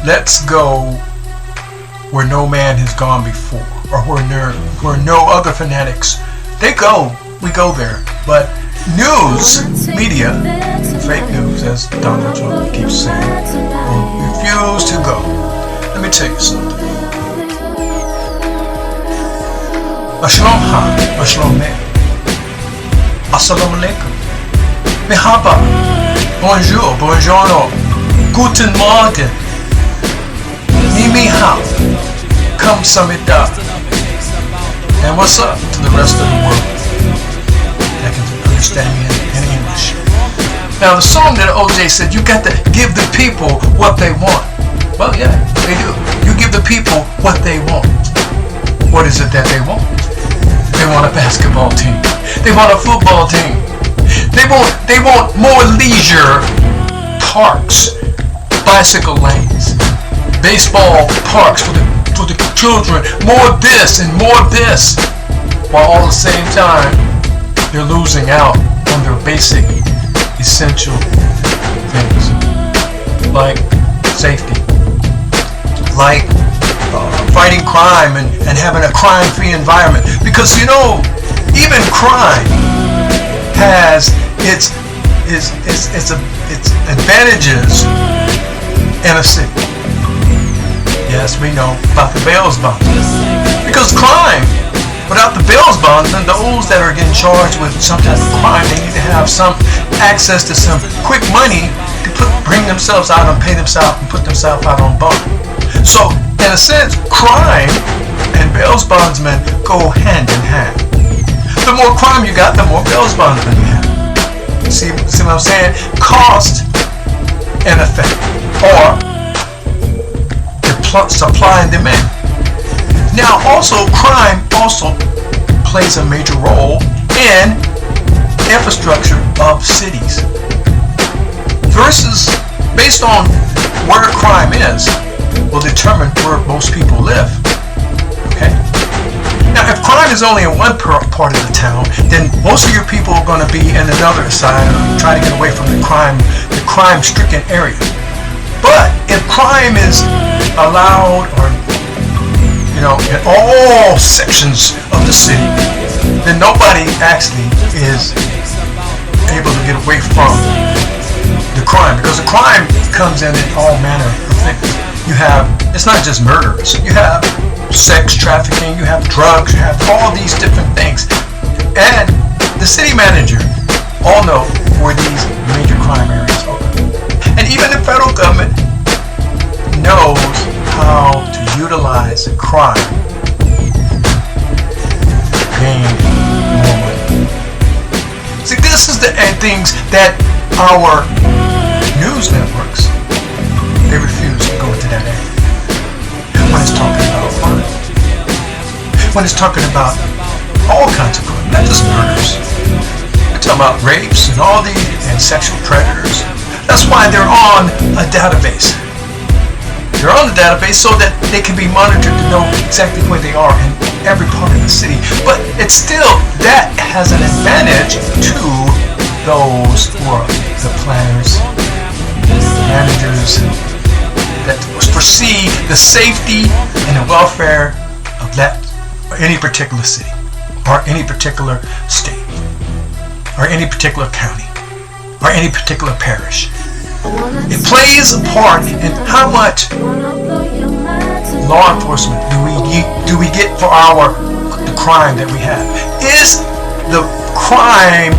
let's go where no man has gone before, or where no other fanatics. They go, we go there. But news, media, fake news, as Donald Trump keeps saying, will refuse to go. Let me tell you something. Ashlom ha, ashlom me. Assalamu alaikum. Mehaba. Bonjour, buongiorno. Guten Morgen. Ni hao. Come samida. And what's up to the rest of the world that can understand me in English? Now the song that OJ said, you got to give the people what they want. Well, yeah, they do. You give the people what they want. What is it that they want? They want a basketball team. They want a football team. They want more leisure parks, bicycle lanes, baseball parks for the children. More this and more this, while all at the same time they're losing out on their basic, essential things like safety, like fighting crime and having a crime-free environment. Because even crime has its advantages in a city. Yes, we know about the bail bondsmen. Because crime, without the bail bondsmen, those that are getting charged with some type of crime, they need to have some access to some quick money to bring themselves out and pay themselves and put themselves out on bond. So, in a sense, crime and bail bondsmen go hand in hand. The more crime you got, the more bail bondsmen you have. See what I'm saying? Cost and effect, or supply and demand. Now, also, crime also plays a major role in infrastructure of cities. Versus, based on where crime is, will determine where most people live. Okay? Now, if crime is only in one part of the town, then most of your people are going to be in another side, try to get away from the crime-stricken area. But if crime is allowed, or in all sections of the city, then nobody actually is able to get away from the crime, because the crime comes in all manner of things. It's not just murders. You have sex trafficking, you have drugs, you have all these different things. And the city manager all know where these major crime areas are. And even the federal government knows how to utilize crime to gain more money. See, this is the things that our news networks, they refuse to go into that area. When it's talking about crime, when it's talking about all kinds of crime, not just murders. We're talking about rapes and all these, and sexual predators. That's why they're on a database. They're on the database so that they can be monitored to know exactly where they are in every part of the city. But it's still, that has an advantage to those who are the planners, managers, that foresee the safety and the welfare of that, or any particular city, or any particular state, or any particular county, or any particular parish. It plays a part in how much law enforcement do we get for the crime that we have. Is the crime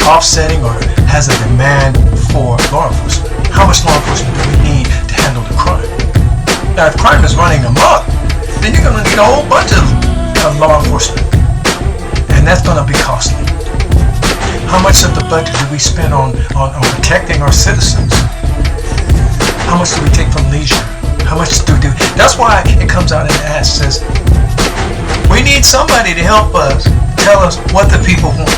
offsetting, or has a demand for law enforcement? How much law enforcement do we need to handle the crime? Now, if crime is running amok, then you're going to need a whole bunch of law enforcement, and that's going to be costly. How much of the budget do we spend on protecting our citizens? How much do we take from leisure? How much do we do? That's why it comes out in the ad, says, we need somebody to help us, tell us what the people want.